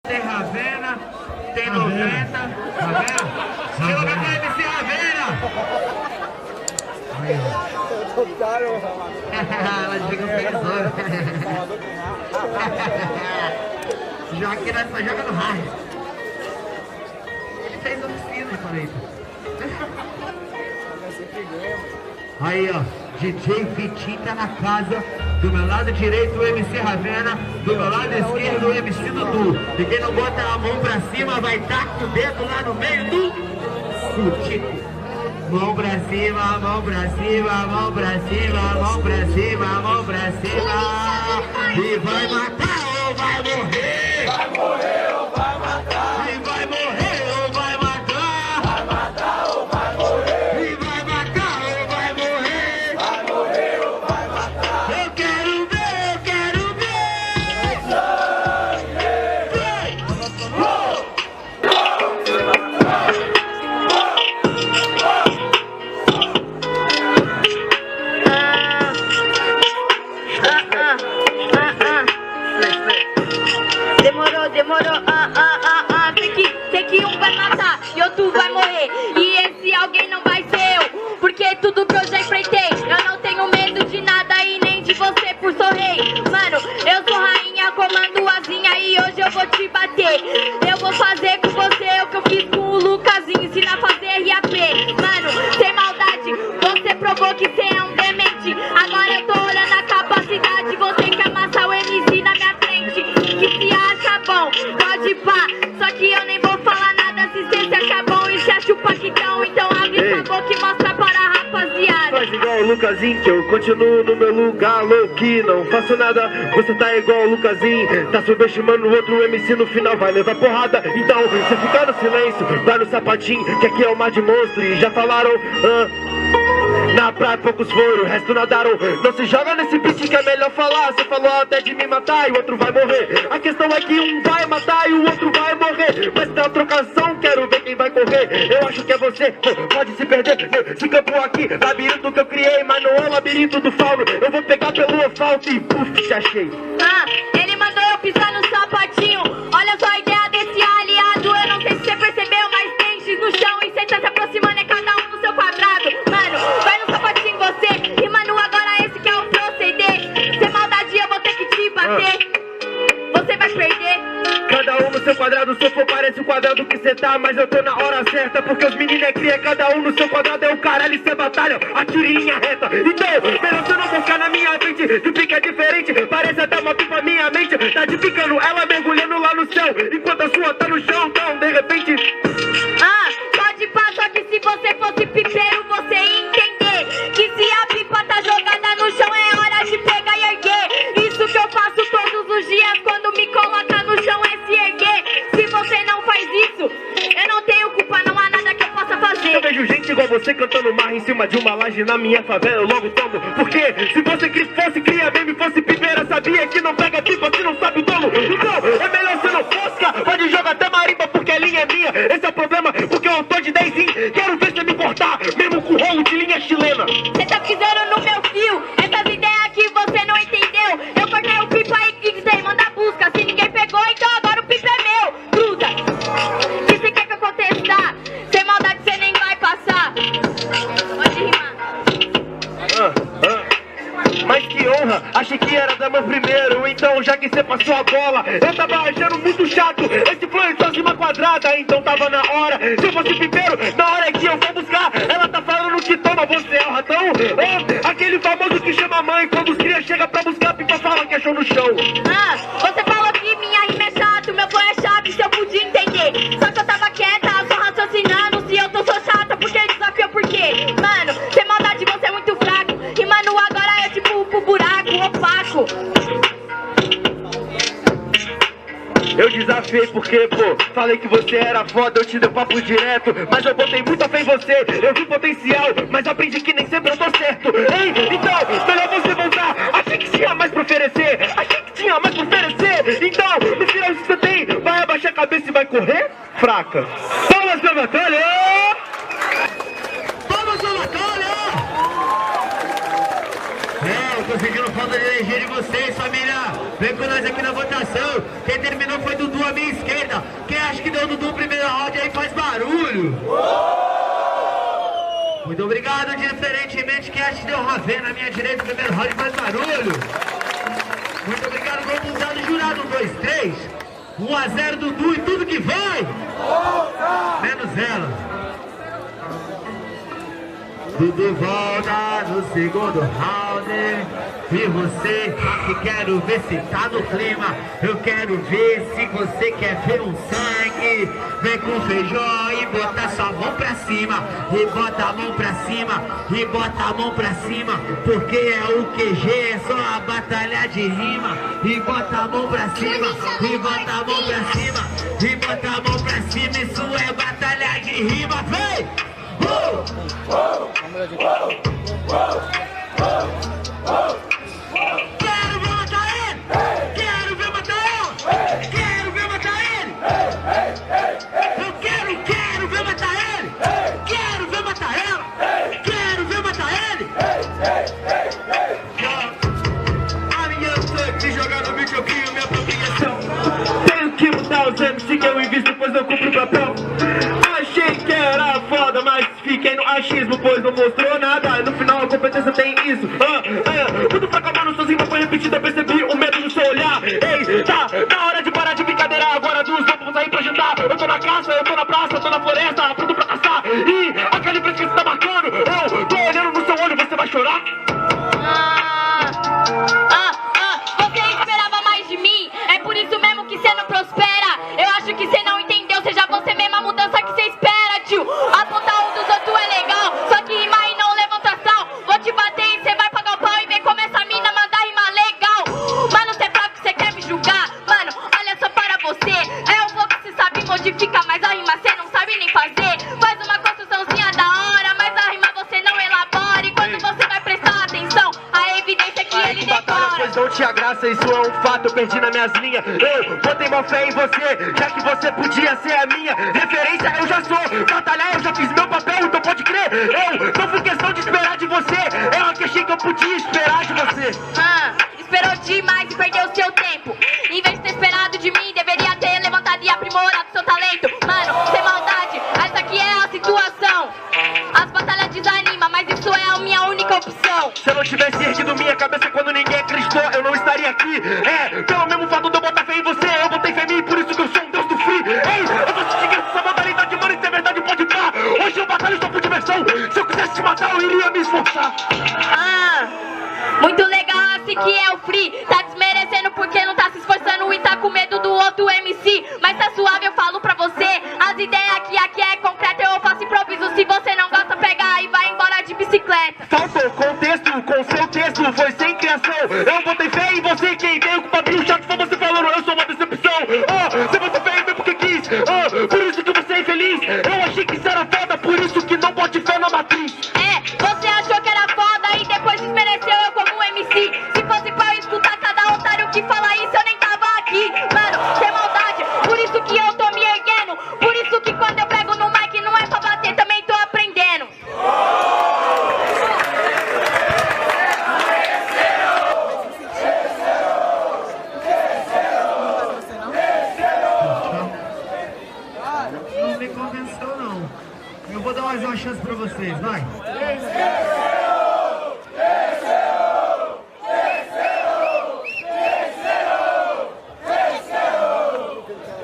Tem Ravena, tem 90. Ravena? Chega com a MC Ravena! Aí, ó. Ela fica felizona. Já que nós só joga no raio. Ele fez oficina, eu falei. Aí, ó, DJ Vitinho tá na casa. Do meu lado direito o MC Ravena, do meu lado esquerdo o MC Dudu. E quem não bota a mão pra cima vai estar com o dedo lá no meio do futico. Mão pra cima, mão pra cima, mão pra cima, mão pra cima, mão pra cima. E vai matar ou vai morrer? Vai morrer ou vai matar? E vai morrer ou vai matar? Vai matar ou vai morrer? E vai matar ou vai morrer? Vai morrer ou vai matar? Eu quero ver, eu quero ver! Sangue! Demorou, sei que um vai matar e outro vai morrer. E esse alguém não vai ser eu, porque tudo que eu já enfrentei, eu não tenho medo de nada e nem de você por sou rei. Mano, eu sou rainha, comando asinha e hoje eu vou te bater. Eu vou fazer com você o que eu fiz com o Lucasinho, ensinar a fazer RAP. Mano, sem maldade, você provou que você é um demente. Agora eu tô olhando a capacidade, você quer amassar o MC na minha frente. Que se acha bom, pode pá, só que eu nem vou falar nada se cê se acha bom e se acha o paquitão. Então abre sua boca e mostra para a rapaziada. Faz igual o Lucasinho, que eu continuo no meu lugar louco, não faço nada. Você tá igual o Lucasinho, tá subestimando o outro MC, no final vai levar porrada. Então você fica no silêncio, vai no sapatinho, que aqui é o mar de monstro. E já falaram, na praia poucos foram, o resto nadaram. Não se joga nesse beat que é melhor falar. Você falou até de me matar e o outro vai morrer. A questão é que um vai matar e o outro vai morrer. Mas na trocação quero ver quem vai correr. Eu acho que é você, pode se perder nesse campo aqui, labirinto que eu criei, mas não é o labirinto do fauno. Eu vou pegar pelo asfalto e puf, te achei. Ele mandou eu pisar no sapatinho. Olha só a ideia desse aliado. Eu não sei se você percebeu, mas tem X no chão e cê tá se aproximando, é cada um no seu quadrado. Mano, vai no sapatinho você. E mano, agora esse que é o proceder. Sem maldade eu vou ter que te bater. Você vai perder. Cada um no seu quadrado, se eu for parece o quadrado que cê tá. Mas eu tô na hora certa, porque os meninos é cria. Cada um no seu quadrado é o caralho e cê batalha, atira em linha reta. Então, melhor você não buscar na minha frente. De pique é diferente, parece até uma pipa minha mente. Tá de picando, ela mergulhando lá no céu, enquanto a sua tá no chão, então de repente. Pode pá, só que se você fosse pipeiro, você ia entender que se a pipa tá jogada no chão, é hora de pegar e erguer. Isso que eu faço todos os dias, quando me coloca no chão é se erguer. Se você não faz isso, eu não tenho culpa, não há nada que eu possa fazer. Eu vejo gente igual você cantando marra em cima de uma laje na minha favela, eu logo tomo. Porque se você fosse cria mesmo e fosse pipeira, sabia que não pega pipa se não sabe o dono. Então, é melhor você não fosca, pode jogar até marimba, porque a linha é minha. Esse é o problema, porque eu tô de 10. Quero ver você me cortar, mesmo com rolo de linha chilena. Você tá pisando no meu fio, essas ideias que você não entendeu. Eu cortei o pipa aí que quiser, manda busca. Se ninguém pegou, então agora o pipa é meu. Cruza, que você quer que eu contestar? Sem maldade você nem vai passar. Pode rimar. Mas que honra, achei que era dama primeiro. Então já que você passou a bola, eu tava achando muito chato esse flow só de uma quadrada. Então tava na hora, se eu fosse pipeiro, na hora que eu vou buscar. Ela tá falando que toma, você é o ratão. Aquele famoso que chama a mãe quando os cria chega pra buscar, a pipa fala que achou no chão. Você falou que minha rima é chato, meu flow é chave, se eu podia entender. Só que eu tava quieta, só raciocinando. Se eu tô sou chata, porque desafio por quê? Mano, sem maldade você é muito fraco. E mano, agora é tipo pro buraco opaco. Eu desafiei porque, pô, falei que você era foda, eu te dei papo direto. Mas eu botei muita fé em você, eu vi potencial, mas aprendi que nem sempre eu tô certo. Ei, então, melhor você voltar. Achei que tinha mais pra oferecer, achei que tinha mais pra oferecer. Então, no final que você tem, vai abaixar a cabeça e vai correr? Fraca. Palmas pra batalha! Palmas pra batalha! sentindo falta de energia de vocês, família. Vem com nós aqui na votação. Quem terminou foi Dudu à minha esquerda. Quem acha que deu Dudu no primeiro round aí faz barulho. Muito obrigado, diferentemente quem acha que deu Ravena à minha direita no primeiro round faz barulho. Muito obrigado, vamos usar do jurado. 1, 2, 3. 1 a 0 Dudu e tudo que vai. Menos ela. Dudu volta no segundo round. E você que quero ver se tá no clima. Eu quero ver se você quer ver um sangue. Vem com feijão e bota sua mão pra cima. E bota a mão pra cima. E bota a mão pra cima. Porque é o QG, é só a batalha de rima. E bota a mão pra cima. E bota a mão pra cima. E bota a mão pra cima. Isso é batalha de rima. Vem! Quero ver matar ele! Quero ver matar ela! Quero ver matar ele! Eu quero ver matar ele! Quero ver matar ela! Quero ver matar ele! A minha sangue jogar no bicho, eu crio minha propagação. Tenho que mudar os MC que eu invisto, pois eu cumpro o papel. Achei que era foda, mas fiquei no achismo, pois não mostrou nada. No final a competência tem isso. Tudo pra acabar no sozinho, foi repetida, percebi o medo no seu olhar. Ei, tá na hora de parar de brincadeira. Agora dos novos vamos sair pra jantar. Eu tô na caça, eu tô na praça, eu tô na floresta, pronto pra caçar. E aquele preço que você tá marcando, eu tô olhando no seu olho, você vai chorar? Você esperava mais de mim, é por isso mesmo que você não prospera. Eu acho que você não entendeu, seja você mesmo a mudança que você espera, tio. Apontar um dos outros é legal, só que rima e não levanta sal. Vou te bater e você vai pagar o pau e ver como essa mina manda rima legal. Mano, você é fraco, você quer me julgar? Mano, olha só para você. É o flow que você sabe modificar, mas a rima você não sabe nem fazer. Faz uma construçãozinha da hora, mas a rima você não elabora. E quando você vai prestar atenção, a evidência é que ele decora. Pois não tinha graça, isso é um fato, eu perdi nas minhas linhas. Eu botei mal fé em você, já que você podia ser a minha referência. Eu já sou, batalhar eu já fiz meu papel, então pode crer. Eu não fui questão de esperar de você, eu achei que eu podia esperar de você. Esperou demais e perdeu seu tempo. Em vez de ter esperado de mim, deveria ter levantado e aprimorado seu talento. Mano, sem maldade, essa aqui é a situação. As batalhas desanimam, mas isso é a minha única opção. Se eu não tivesse erguido minha cabeça quando ninguém acreditou, eu não estaria aqui. Pelo mesmo fato de eu botar fé em você, eu botei fé em mim, por isso que eu sou um deus do free. Ei, eu tô te seguindo essa modalidade, mano, isso é verdade, pode pá. Hoje eu batalho só por diversão, se eu quisesse te matar eu iria me esforçar. Muito legal, assim que é o free. Tá desmerecendo porque não tá se esforçando e tá com medo do outro MC. Mas tá suave, eu falo pra você. As ideias aqui é concreta, eu faço improviso. Se você não gosta, pega e vai embora de bicicleta. Faltou contexto, com seu texto foi sem criação. Eu botei fé em você, quem veio com o papinho chato foi você falando, eu sou uma decepção. Você botou fé em mim porque quis, por isso que você é infeliz. Eu achei que isso era foda, por isso que não bote fé na matriz. Você achou que era foda e depois desmereceu eu como MC. Se fosse pra eu escutar cada otário que fala isso, eu nem tava aqui. Mano, sem maldade, por isso que eu tô me erguendo. Por isso que quando eu pego no mic não é pra bater, também tô aprendendo. Não me convenceu não. Eu vou dar mais uma chance pra vocês, vai.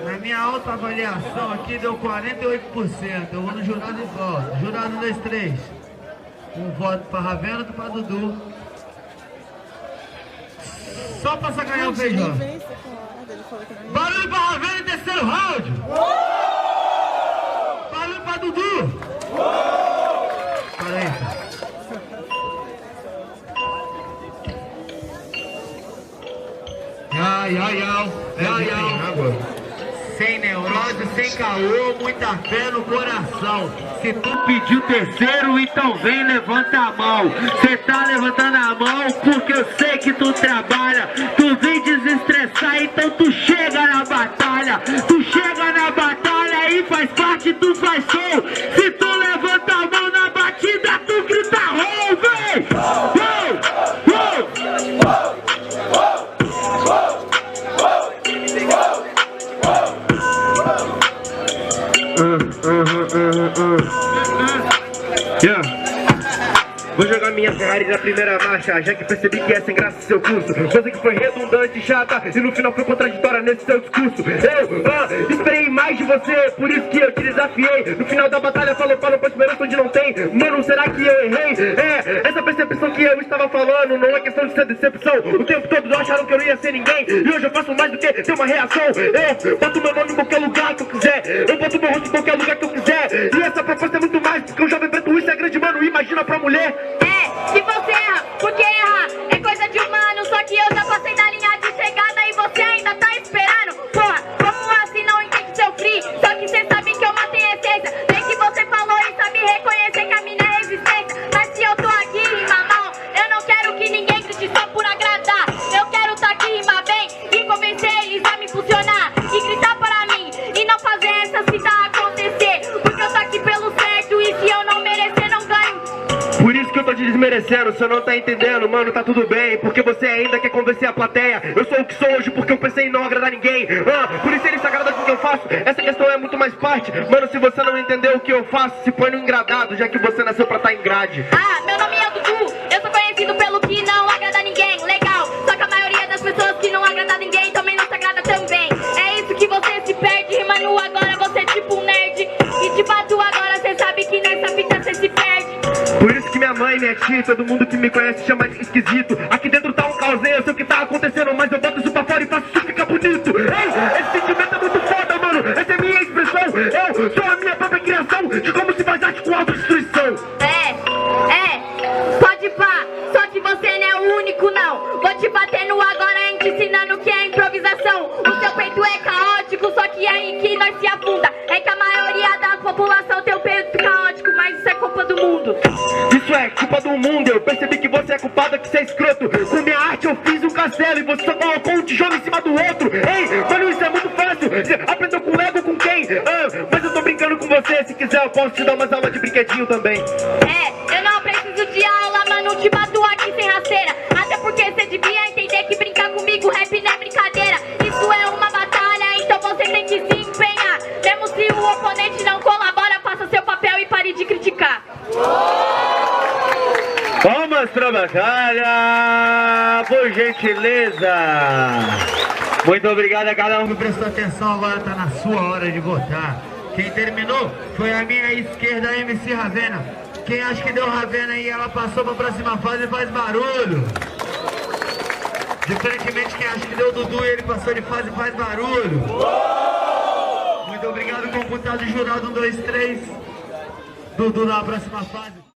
Na minha alta avaliação aqui deu 48%. Eu vou no jurado e volto. Jurado 1, 2, 3. Um voto pra Ravena, outro pra Dudu. Só pra sacanear o feijão. Barulho pra Ravena em terceiro round. Barulho pra Dudu. Para aí. Sem neurose, sem caô, muita fé no coração. Se tu pediu terceiro, então vem, levanta a mão. Cê tá levantando a mão porque eu sei que tu trabalha. Tu vem desestressar, então tu chega na batalha. Tu chega na batalha e faz parte, tu faz show. Se tu levanta a mão na batida, tu grita rou, vem! Rou! Rou! Vou jogar minha Ferrari na primeira marcha, já que percebi que é sem graça seu curso. Coisa que foi redundante e chata, e no final foi contraditória nesse seu discurso. Eu esperei mais de você, por isso que eu te desafiei. No final da batalha falou para uma esperança onde não tem. Mano, será que eu errei? Essa percepção que eu estava falando não é questão de ser decepção. O tempo todo não acharam que eu não ia ser ninguém, e hoje eu faço mais do que ter uma reação. Eu boto meu nome em qualquer lugar que eu quiser, eu boto meu rosto em qualquer lugar que eu quiser. E essa proposta é muito mais, porque o jovem preto isso é grande, mano, imagina pra mulher. Se você erra, porque errar é coisa de humano. Só que eu já passei da linha de chegada e você ainda tá esperando. Porra, como assim não entende seu free? Só que cê sabe que eu mantenho a essência. Bem que você falou e sabe reconhecer que a minha é resistência. Mas se eu tô aqui rima mal, eu não quero que ninguém grite só por agradar. Eu quero tá aqui rimar bem e convencer eles a me funcionar e gritar para mim e não fazer essa cita acontecer. Porque eu tô aqui pelo certo e se eu não merecer não ganho. Por isso que eu tô te desmerecendo, você não tá entendendo, mano, tá tudo bem. Porque você ainda quer convencer a plateia. Eu sou o que sou hoje porque eu pensei em não agradar ninguém. Por isso ele se agrada com o que eu faço. Essa questão é muito mais parte. Mano, se você não entendeu o que eu faço, se põe no engradado, já que você nasceu pra estar em grade. Meu nome é Dudu, eu sou conhecido pelo que não agrada ninguém. Legal, só que a maioria das pessoas que não agrada ninguém também não se agrada também. É isso que você se perde, rimando agora você é tipo um nerd. E de fato agora você sabe que nessa fita você se perde. Por isso que minha mãe, minha tia, todo mundo que me conhece chama de esquisito. Aqui dentro tá um caos, eu sei o que tá acontecendo, mas eu boto isso pra fora e faço isso ficar bonito. Ei, esse sentimento é muito foda, mano. Essa é minha expressão. Eu sou a minha própria criação de como se faz arte com autodestruição. Pode pá, só que você não é o único não. Vou te bater no agora e te ensinando que é improvisação. O seu peito é caótico, só que é aí que nós se afunda. É que a maioria da população tem o peito caótico, mas isso é culpa do mundo. Isso é culpa do mundo, eu percebi que você é culpado, que você é escroto. Com minha arte eu fiz um castelo e você só colocou um tijolo em cima do outro. Ei, mano, isso é muito fácil. Você aprendeu com Lego com quem? Mas eu tô brincando com você, se quiser eu posso te dar umas aulas de brinquedinho também. Eu não preciso de aula, mano, te bato aqui sem rasteira. Até porque você devia entender que brincar comigo rap não é brincadeira. Isso é uma batalha, então você tem que se empenhar. Mesmo se o oponente não colabora, faça seu papel e pare de criticar. Palmas pra batalha, por gentileza. Muito obrigado a cada um que prestou atenção. Agora tá na sua hora de votar. Quem terminou foi a minha esquerda, MC Ravena. Quem acha que deu Ravena e ela passou pra próxima fase faz barulho. Diferentemente quem acha que deu Dudu e ele passou de fase faz barulho. Muito obrigado, computado jurado 1, 2, 3. Dudu na próxima fase.